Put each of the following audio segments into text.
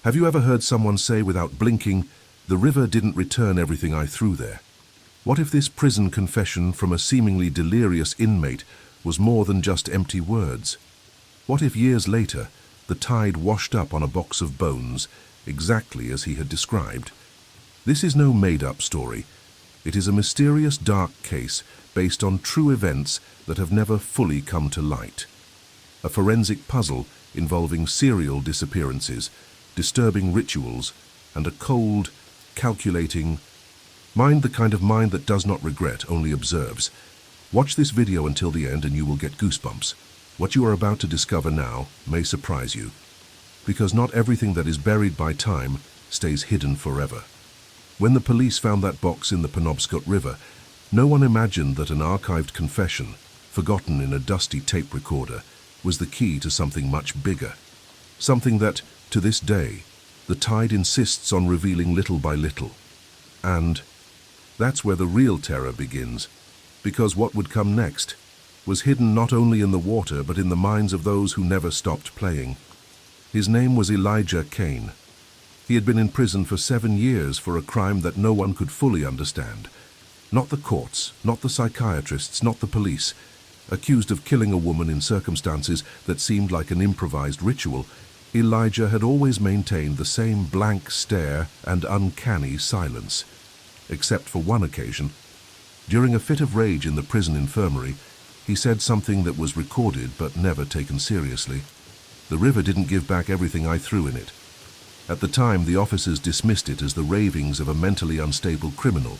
Have you ever heard someone say without blinking, "The river didn't return everything I threw there"? What if this prison confession from a seemingly delirious inmate was more than just empty words? What if years later, the tide washed up on a box of bones, exactly as he had described? This is no made-up story. It is a mysterious, dark case based on true events that have never fully come to light. A forensic puzzle involving serial disappearances, disturbing rituals, and a cold, calculating mind, the kind of mind that does not regret, only observes. Watch this video until the end and you will get goosebumps. What you are about to discover now may surprise you, because not everything that is buried by time stays hidden forever. When the police found that box in the Penobscot River, no one imagined that an archived confession, forgotten in a dusty tape recorder, was the key to something much bigger. Something that, to this day, the tide insists on revealing little by little. And that's where the real terror begins, because what would come next was hidden not only in the water but in the minds of those who never stopped playing. His name was Elijah Kane. He had been in prison for 7 years for a crime that no one could fully understand. Not the courts, not the psychiatrists, not the police. Accused of killing a woman in circumstances that seemed like an improvised ritual, Elijah had always maintained the same blank stare and uncanny silence. Except for one occasion. During a fit of rage in the prison infirmary, he said something that was recorded but never taken seriously. "The river didn't give back everything I threw in it." At the time, the officers dismissed it as the ravings of a mentally unstable criminal.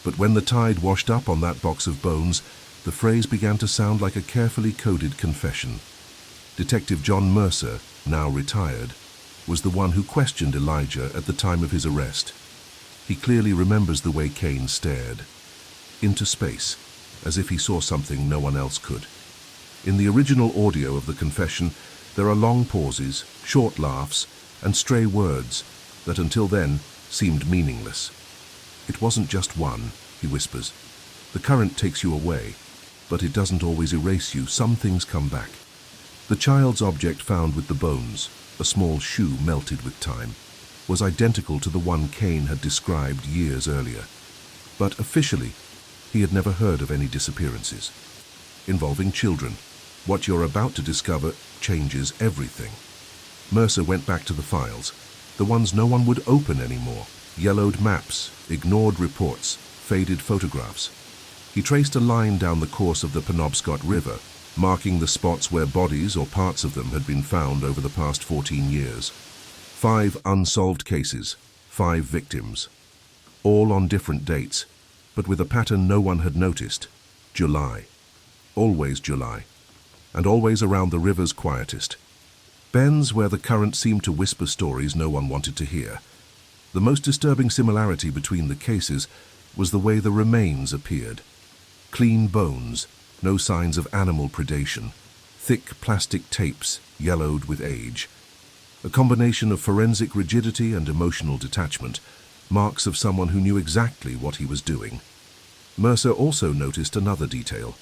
But when the tide washed up on that box of bones, the phrase began to sound like a carefully coded confession. Detective John Mercer, now retired, was the one who questioned Elijah at the time of his arrest. He clearly remembers the way Kane stared into space, as if he saw something no one else could. In the original audio of the confession, there are long pauses, short laughs, and stray words that until then seemed meaningless. "It wasn't just one," he whispers. "The current takes you away, but it doesn't always erase you. Some things come back." The child's object found with the bones, a small shoe melted with time, was identical to the one Kane had described years earlier. But officially, he had never heard of any disappearances involving children. What you're about to discover changes everything. Mercer went back to the files, the ones no one would open anymore. Yellowed maps, ignored reports, faded photographs. He traced a line down the course of the Penobscot River, marking the spots where bodies or parts of them had been found over the past 14 years. 5 unsolved cases, 5 victims. All on different dates, but with a pattern no one had noticed. July. Always July. And always around the river's quietest. Bends where the current seemed to whisper stories no one wanted to hear. The most disturbing similarity between the cases was the way the remains appeared. Clean bones, no signs of animal predation. Thick plastic tapes, yellowed with age. A combination of forensic rigidity and emotional detachment, marks of someone who knew exactly what he was doing. Mercer also noticed another detail.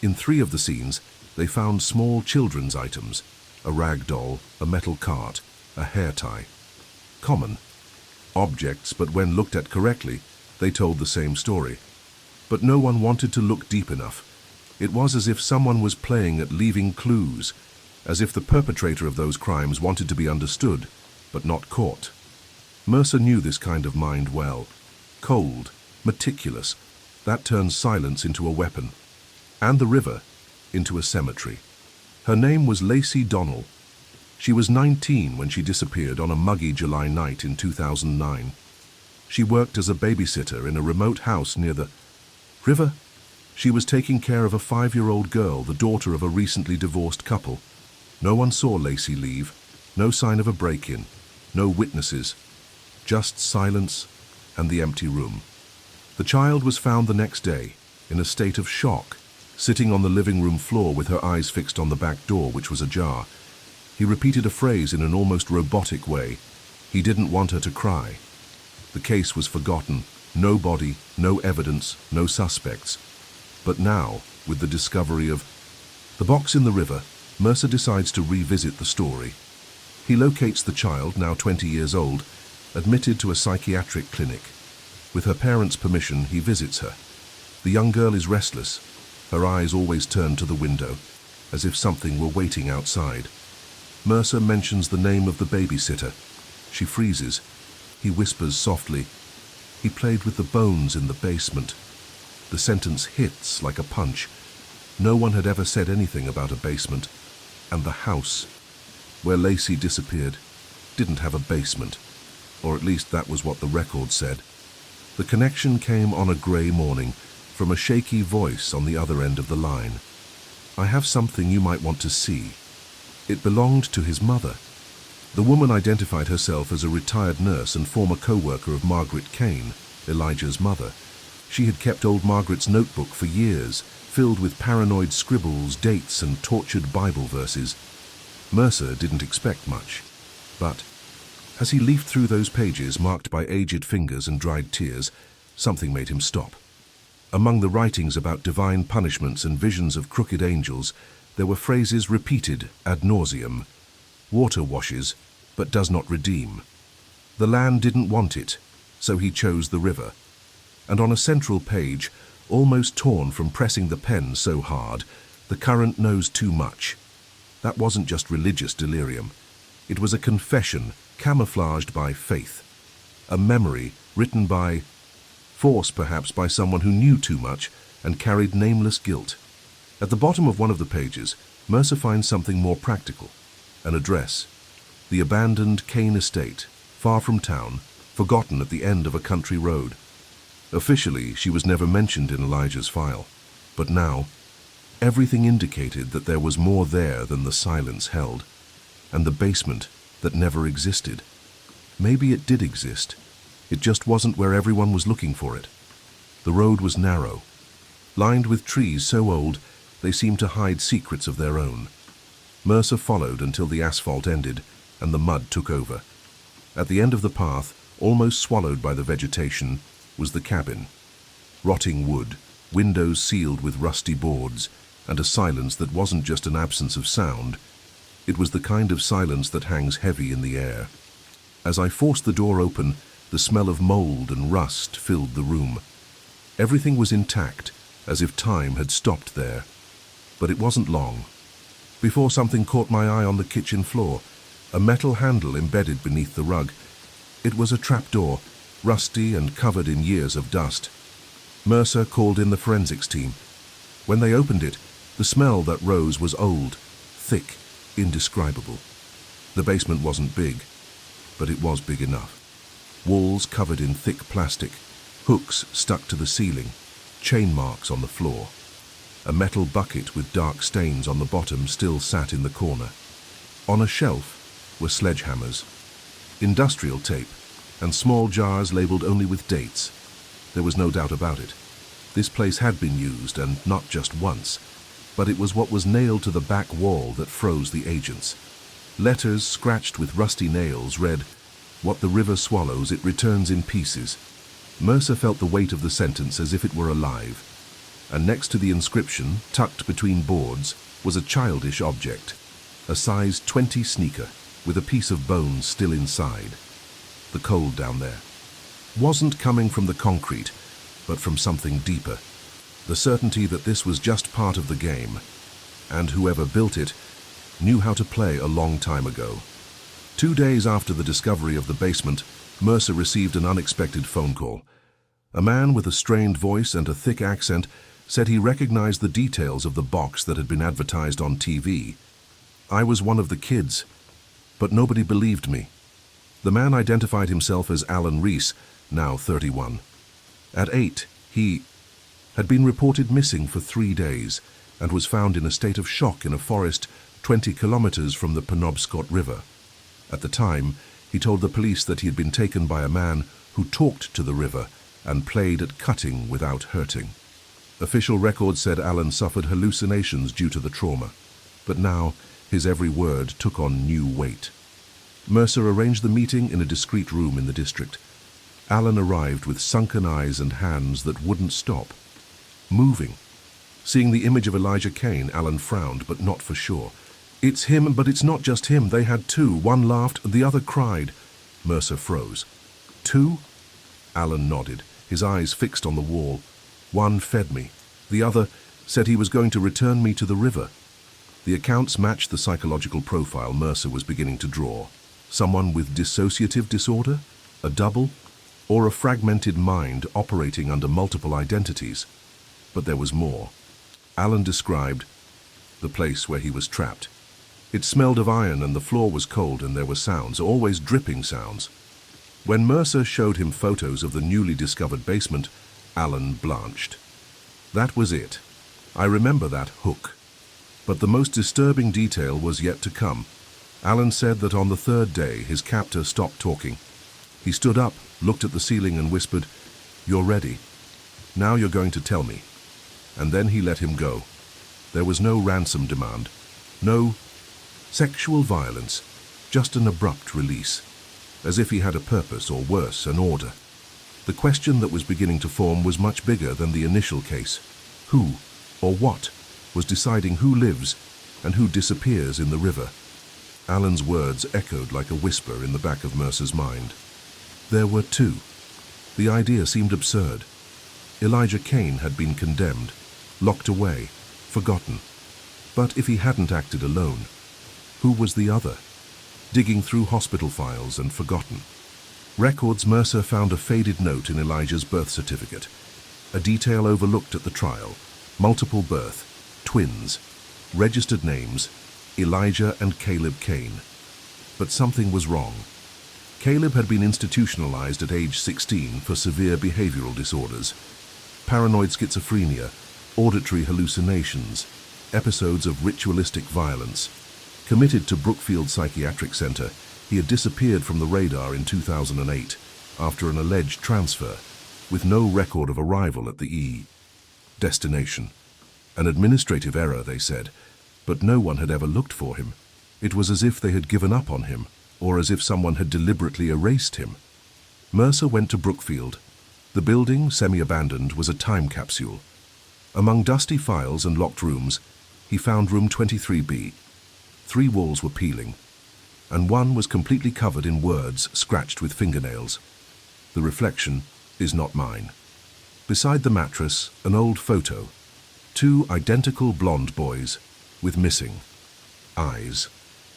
In 3 of the scenes, they found small children's items, a rag doll, a metal cart, a hair tie. Common objects, but when looked at correctly, they told the same story. But no one wanted to look deep enough. It was as if someone was playing at leaving clues, as if the perpetrator of those crimes wanted to be understood, but not caught. Mercer knew this kind of mind well. Cold, meticulous, that turns silence into a weapon. And the river into a cemetery. Her name was Lacey Donnell. She was 19 when she disappeared on a muggy July night in 2009. She worked as a babysitter in a remote house near the river. She was taking care of a 5-year-old girl, the daughter of a recently divorced couple. No one saw Lacey leave, no sign of a break-in, no witnesses, just silence and the empty room. The child was found the next day, in a state of shock, sitting on the living room floor with her eyes fixed on the back door, which was ajar. He repeated a phrase in an almost robotic way. He didn't want her to cry. The case was forgotten. No body, no evidence, no suspects. But now, with the discovery of the box in the river, Mercer decides to revisit the story. He locates the child, now 20 years old, admitted to a psychiatric clinic. With her parents' permission, he visits her. The young girl is restless, her eyes always turned to the window, as if something were waiting outside. Mercer mentions the name of the babysitter. She freezes. He whispers softly, "He played with the bones in the basement." The sentence hits like a punch. No one had ever said anything about a basement, and the house, where Lacey disappeared, didn't have a basement, or at least that was what the record said. The connection came on a grey morning from a shaky voice on the other end of the line. "I have something you might want to see." It belonged to his mother. The woman identified herself as a retired nurse and former co-worker of Margaret Kane, Elijah's mother. She had kept old Margaret's notebook for years, filled with paranoid scribbles, dates, and tortured Bible verses. Mercer didn't expect much, but as he leafed through those pages marked by aged fingers and dried tears, something made him stop. Among the writings about divine punishments and visions of crooked angels, there were phrases repeated ad nauseum. "Water washes, but does not redeem." The land didn't want it, so he chose the river. And on a central page, almost torn from pressing the pen so hard, "The current knows too much." That wasn't just religious delirium. It was a confession camouflaged by faith. A memory written by force, perhaps by someone who knew too much and carried nameless guilt. At the bottom of one of the pages, Mercer finds something more practical. An address. The abandoned Kane estate, far from town, forgotten at the end of a country road. Officially, she was never mentioned in Elijah's file, but now, everything indicated that there was more there than the silence held, and the basement that never existed. Maybe it did exist. It just wasn't where everyone was looking for it. The road was narrow, lined with trees so old they seemed to hide secrets of their own. Mercer followed until the asphalt ended and the mud took over. At the end of the path, almost swallowed by the vegetation, was the cabin. Rotting wood, windows sealed with rusty boards, and a silence that wasn't just an absence of sound. It was the kind of silence that hangs heavy in the air. As I forced the door open, the smell of mold and rust filled the room. Everything was intact, as if time had stopped there. But it wasn't long before something caught my eye on the kitchen floor, a metal handle embedded beneath the rug. It was a trapdoor, rusty and covered in years of dust. Mercer called in the forensics team. When they opened it, the smell that rose was old, thick, indescribable. The basement wasn't big, but it was big enough. Walls covered in thick plastic, hooks stuck to the ceiling, chain marks on the floor. A metal bucket with dark stains on the bottom still sat in the corner. On a shelf were sledgehammers, industrial tape, and small jars labeled only with dates. There was no doubt about it. This place had been used, and not just once, but it was what was nailed to the back wall that froze the agents. Letters scratched with rusty nails read, "What the river swallows, it returns in pieces." Mercer felt the weight of the sentence as if it were alive. And next to the inscription, tucked between boards, was a childish object, a size 20 sneaker with a piece of bone still inside. The cold down there wasn't coming from the concrete, but from something deeper. The certainty that this was just part of the game, and whoever built it knew how to play a long time ago. 2 days after the discovery of the basement, Mercer received an unexpected phone call. A man with a strained voice and a thick accent said he recognized the details of the box that had been advertised on TV. I was one of the kids, but nobody believed me. The man identified himself as Alan Reese, now 31. At 8, he had been reported missing for 3 days and was found in a state of shock in a forest 20 kilometers from the Penobscot River. At the time, he told the police that he had been taken by a man who talked to the river and played at cutting without hurting. Official records said Alan suffered hallucinations due to the trauma, but now his every word took on new weight. Mercer arranged the meeting in a discreet room in the district. Alan arrived with sunken eyes and hands that wouldn't stop moving. Seeing the image of Elijah Kane, Alan frowned, but not for sure. "It's him, but it's not just him. They had two. One laughed, the other cried." Mercer froze. "Two?" Alan nodded, his eyes fixed on the wall. "One fed me. The other said he was going to return me to the river." The accounts matched the psychological profile Mercer was beginning to draw. Someone with dissociative disorder? A double? Or a fragmented mind operating under multiple identities? But there was more. Alan described the place where he was trapped. It smelled of iron and the floor was cold and there were sounds, always dripping sounds. When Mercer showed him photos of the newly discovered basement, Alan blanched. That was it. I remember that hook. But the most disturbing detail was yet to come. Alan said that on the third day his captor stopped talking. He stood up, looked at the ceiling and whispered, "You're ready. Now you're going to tell me." And then he let him go. There was no ransom demand, no sexual violence, just an abrupt release, as if he had a purpose, or worse, an order. The question that was beginning to form was much bigger than the initial case. Who, or what, was deciding who lives and who disappears in the river? Alan's words echoed like a whisper in the back of Mercer's mind. There were two. The idea seemed absurd. Elijah Kane had been condemned, locked away, forgotten. But if he hadn't acted alone, who was the other? Digging through hospital files and forgotten. Records, Mercer found a faded note in Elijah's birth certificate. A detail overlooked at the trial. Multiple birth, twins, registered names, Elijah and Caleb Kane. But something was wrong. Caleb had been institutionalized at age 16 for severe behavioral disorders. Paranoid schizophrenia, auditory hallucinations, episodes of ritualistic violence. Committed to Brookfield Psychiatric Center, he had disappeared from the radar in 2008 after an alleged transfer, with no record of arrival at the destination. An administrative error, they said, but no one had ever looked for him. It was as if they had given up on him, or as if someone had deliberately erased him. Mercer went to Brookfield. The building, semi-abandoned, was a time capsule. Among dusty files and locked rooms, he found room 23B. 3 walls were peeling, and one was completely covered in words scratched with fingernails. The reflection is not mine. Beside the mattress, an old photo. 2 identical blonde boys with missing eyes.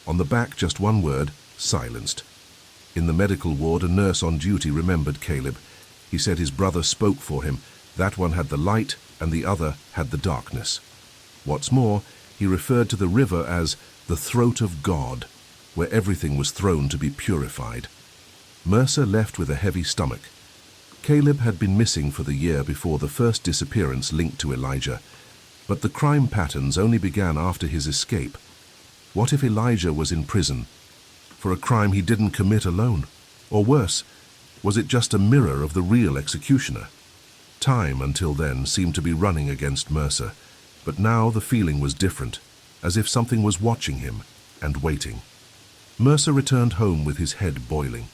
On the back, just one word, silenced. In the medical ward, a nurse on duty remembered Caleb. He said his brother spoke for him. That one had the light and the other had the darkness. What's more, he referred to the river as the throat of God, where everything was thrown to be purified. Mercer left with a heavy stomach. Caleb had been missing for the year before the first disappearance linked to Elijah, but the crime patterns only began after his escape. What if Elijah was in prison for a crime he didn't commit alone? Or worse, was it just a mirror of the real executioner? Time, until then, seemed to be running against Mercer, but now the feeling was different, as if something was watching him and waiting. Mercer returned home with his head boiling.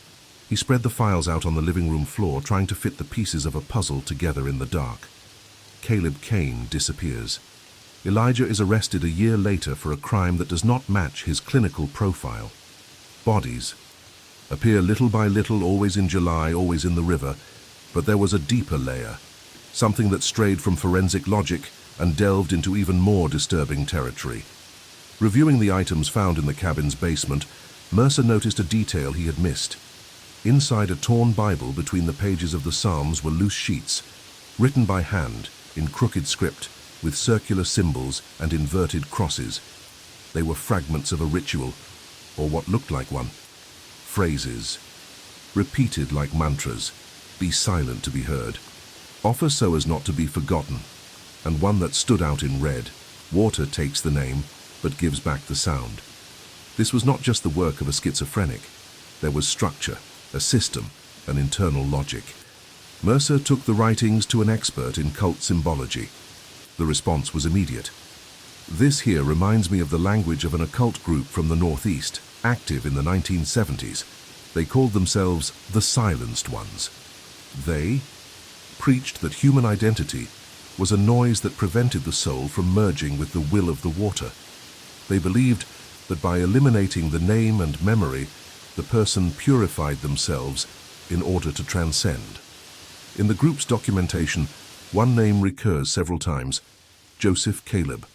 He spread the files out on the living room floor, trying to fit the pieces of a puzzle together in the dark. Caleb Kane disappears. Elijah is arrested a year later for a crime that does not match his clinical profile. Bodies appear little by little, always in July, always in the river, but there was a deeper layer, something that strayed from forensic logic and delved into even more disturbing territory. Reviewing the items found in the cabin's basement, Mercer noticed a detail he had missed. Inside a torn Bible between the pages of the Psalms were loose sheets, written by hand, in crooked script, with circular symbols and inverted crosses. They were fragments of a ritual, or what looked like one. Phrases, repeated like mantras, "Be silent to be heard," "Offer so as not to be forgotten," and one that stood out in red, "Water takes the name, but gives back the sound." This was not just the work of a schizophrenic. There was structure, a system, an internal logic. Mercer took the writings to an expert in cult symbology. The response was immediate. "This here reminds me of the language of an occult group from the Northeast, active in the 1970s. They called themselves the Silenced Ones. They preached that human identity was a noise that prevented the soul from merging with the will of the water. They believed that by eliminating the name and memory, the person purified themselves in order to transcend. In the group's documentation, one name recurs several times: Joseph Caleb,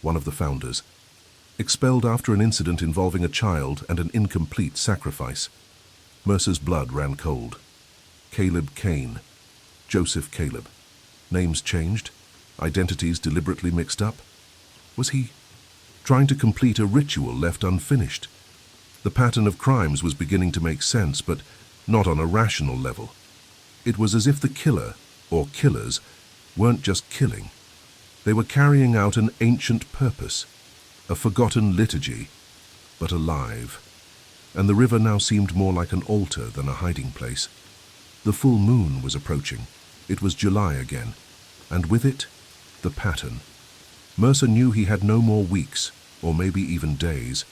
one of the founders. Expelled after an incident involving a child and an incomplete sacrifice. Mercer's blood ran cold. Caleb Kane, Joseph Caleb. Names changed, identities deliberately mixed up. Was he trying to complete a ritual left unfinished? The pattern of crimes was beginning to make sense, but not on a rational level. It was as if the killer, or killers, weren't just killing. They were carrying out an ancient purpose, a forgotten liturgy, but alive. And the river now seemed more like an altar than a hiding place. The full moon was approaching. It was July again, and with it, the pattern. Mercer knew he had no more weeks, or maybe even days.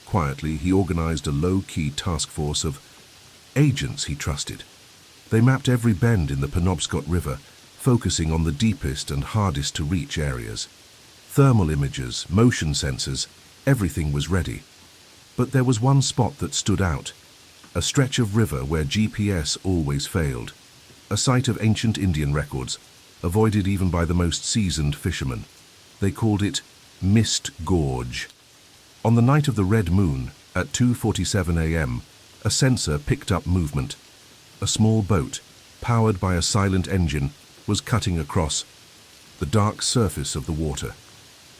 Quietly, he organized a low-key task force of agents he trusted. They mapped every bend in the Penobscot River, focusing on the deepest and hardest to reach areas. Thermal imagers, motion sensors, everything was ready. But there was one spot that stood out, a stretch of river where GPS always failed, a site of ancient Indian records, avoided even by the most seasoned fishermen. They called it Mist Gorge. On the night of the red moon, at 2:47 a.m., a sensor picked up movement. A small boat, powered by a silent engine, was cutting across the dark surface of the water.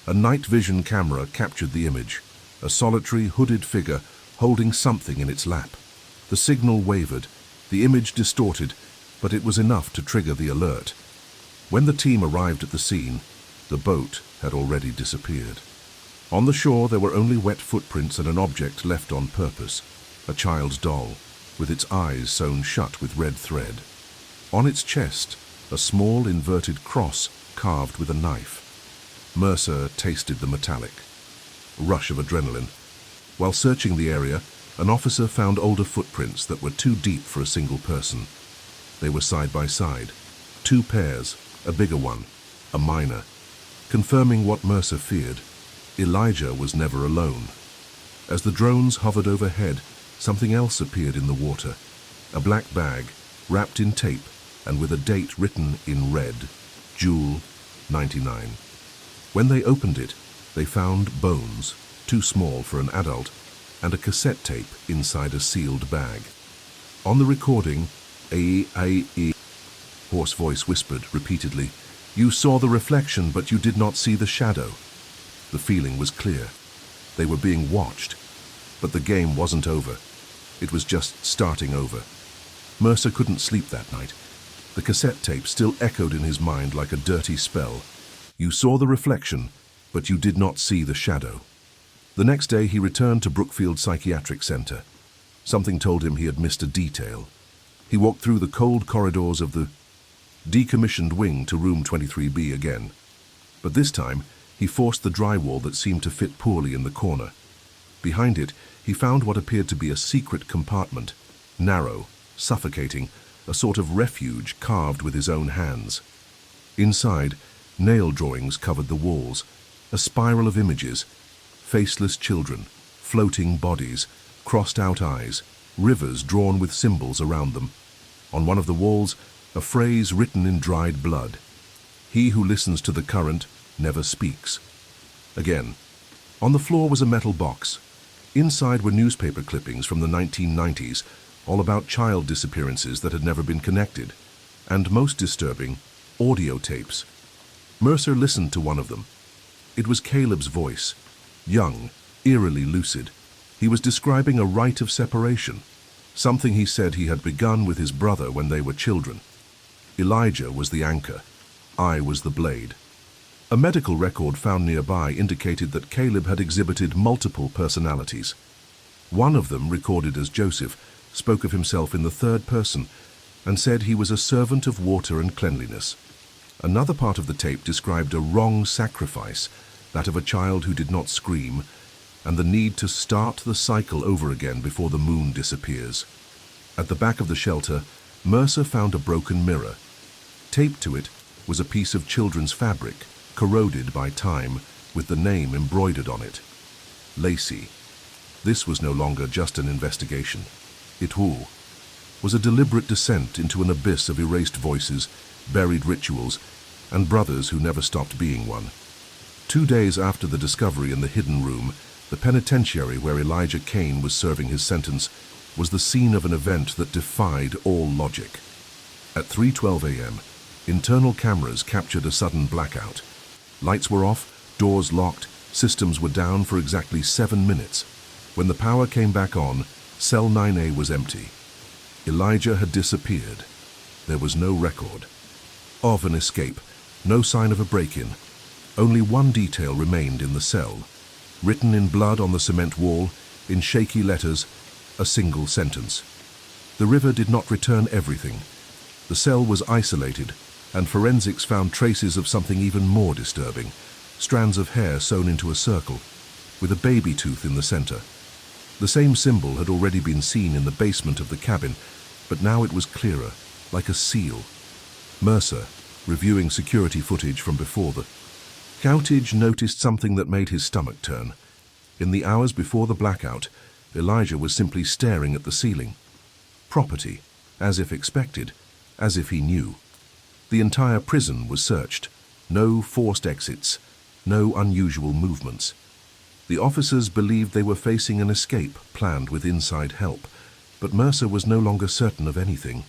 A night vision camera captured the image, a solitary, hooded figure holding something in its lap. The signal wavered, the image distorted, but it was enough to trigger the alert. When the team arrived at the scene, the boat had already disappeared. On the shore there were only wet footprints and an object left on purpose, a child's doll, with its eyes sewn shut with red thread. On its chest, a small inverted cross carved with a knife. Mercer tasted the metallic. A rush of adrenaline. While searching the area, an officer found older footprints that were too deep for a single person. They were side by side. Two pairs, a bigger one, a minor. Confirming what Mercer feared, Elijah was never alone. As the drones hovered overhead, something else appeared in the water. A black bag, wrapped in tape and with a date written in red, Jewel 99. When they opened it, they found bones, too small for an adult, and a cassette tape inside a sealed bag. On the recording, a hoarse voice whispered repeatedly, "You saw the reflection, but you did not see the shadow." The feeling was clear. They were being watched, but the game wasn't over. It was just starting over. Mercer couldn't sleep that night. The cassette tape still echoed in his mind like a dirty spell. You saw the reflection, but you did not see the shadow. The next day he returned to Brookfield Psychiatric Center. Something told him he had missed a detail. He walked through the cold corridors of the decommissioned wing to room 23B again. But this time, he forced the drywall that seemed to fit poorly in the corner. Behind it, he found what appeared to be a secret compartment, narrow, suffocating, a sort of refuge carved with his own hands. Inside, nail drawings covered the walls, a spiral of images, faceless children, floating bodies, crossed-out eyes, rivers drawn with symbols around them. On one of the walls, a phrase written in dried blood. He who listens to the current never speaks. Again, on the floor was a metal box. Inside were newspaper clippings from the 1990s, all about child disappearances that had never been connected. And most disturbing, audio tapes. Mercer listened to one of them. It was Caleb's voice, young, eerily lucid. He was describing a rite of separation, something he said he had begun with his brother when they were children. Elijah was the anchor. I was the blade. A medical record found nearby indicated that Caleb had exhibited multiple personalities. One of them, recorded as Joseph, spoke of himself in the third person and said he was a servant of water and cleanliness. Another part of the tape described a wrong sacrifice, that of a child who did not scream, and the need to start the cycle over again before the moon disappears. At the back of the shelter, Mercer found a broken mirror. Taped to it was a piece of children's fabric, corroded by time, with the name embroidered on it. Lacey. This was no longer just an investigation. It was a deliberate descent into an abyss of erased voices, buried rituals, and brothers who never stopped being one. 2 days after the discovery in the hidden room, the penitentiary where Elijah Kane was serving his sentence was the scene of an event that defied all logic. At 3:12 a.m., internal cameras captured a sudden blackout. Lights were off, doors locked, systems were down for exactly 7 minutes. When the power came back on, cell 9A was empty. Elijah had disappeared. There was no record of an escape, no sign of a break-in. Only one detail remained in the cell. Written in blood on the cement wall, in shaky letters, a single sentence. The river did not return everything. The cell was isolated, and forensics found traces of something even more disturbing. Strands of hair sewn into a circle, with a baby tooth in the center. The same symbol had already been seen in the basement of the cabin, but now it was clearer, like a seal. Mercer, reviewing security footage from before the outage, noticed something that made his stomach turn. In the hours before the blackout, Elijah was simply staring at the ceiling. Property, as if expected, as if he knew. The entire prison was searched. No forced exits, no unusual movements. The officers believed they were facing an escape planned with inside help, but Mercer was no longer certain of anything.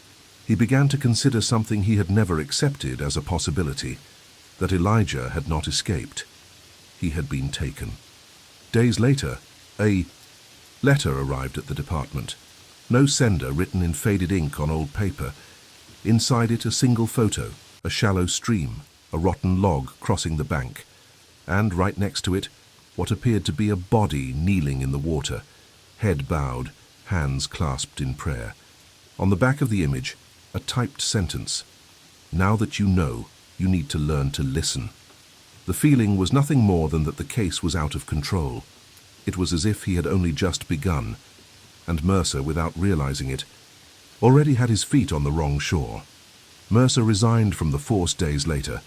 He began to consider something he had never accepted as a possibility, that Elijah had not escaped. He had been taken. Days later, a letter arrived at the department. No sender, written in faded ink on old paper. Inside it, a single photo, a shallow stream, a rotten log crossing the bank, and right next to it, what appeared to be a body kneeling in the water, head bowed, hands clasped in prayer. On the back of the image, a typed sentence. Now that you know, you need to learn to listen. The feeling was nothing more than that the case was out of control. It was as if he had only just begun, and Mercer, without realizing it, already had his feet on the wrong shore. Mercer resigned from the force days later.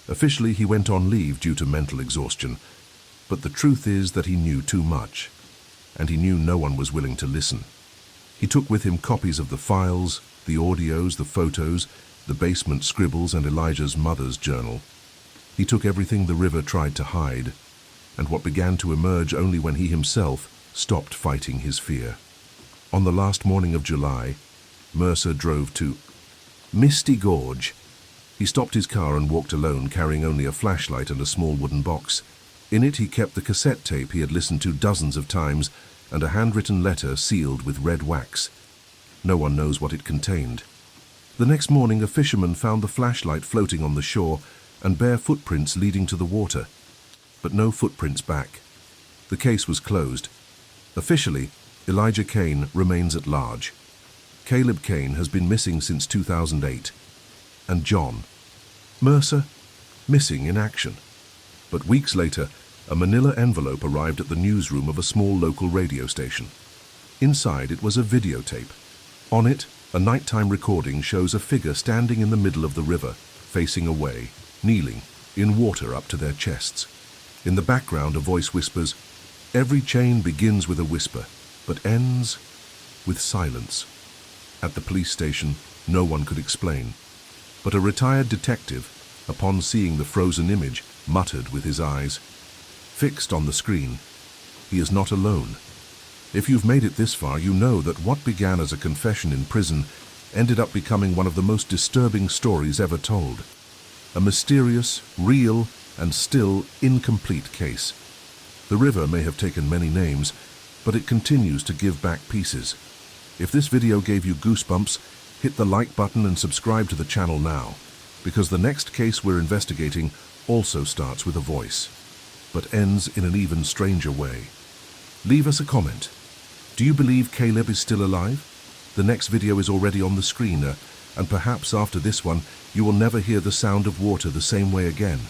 Officially, he went on leave due to mental exhaustion, but the truth is that he knew too much, and he knew no one was willing to listen. He took with him copies of the files, the audios, the photos, the basement scribbles, and Elijah's mother's journal. He took everything the river tried to hide, and what began to emerge only when he himself stopped fighting his fear. On the last morning of July, Mercer drove to Misty Gorge. He stopped his car and walked alone, carrying only a flashlight and a small wooden box. In it he kept the cassette tape he had listened to dozens of times and a handwritten letter sealed with red wax. No one knows what it contained. The next morning, a fisherman found the flashlight floating on the shore and bare footprints leading to the water, but no footprints back. The case was closed. Officially, Elijah Kane remains at large. Caleb Kane has been missing since 2008, and John Mercer missing in action. But weeks later, a manila envelope arrived at the newsroom of a small local radio station. Inside it was a videotape. On it, a nighttime recording shows a figure standing in the middle of the river, facing away, kneeling, in water up to their chests. In the background, a voice whispers, "Every chain begins with a whisper, but ends with silence." At the police station, no one could explain. But a retired detective, upon seeing the frozen image, muttered with his eyes fixed on the screen, "He is not alone." If you've made it this far, you know that what began as a confession in prison ended up becoming one of the most disturbing stories ever told. A mysterious, real, and still incomplete case. The river may have taken many names, but it continues to give back pieces. If this video gave you goosebumps, hit the like button and subscribe to the channel now, because the next case we're investigating also starts with a voice, but ends in an even stranger way. Leave us a comment. Do you believe Caleb is still alive? The next video is already on the screen, and perhaps after this one, you will never hear the sound of water the same way again.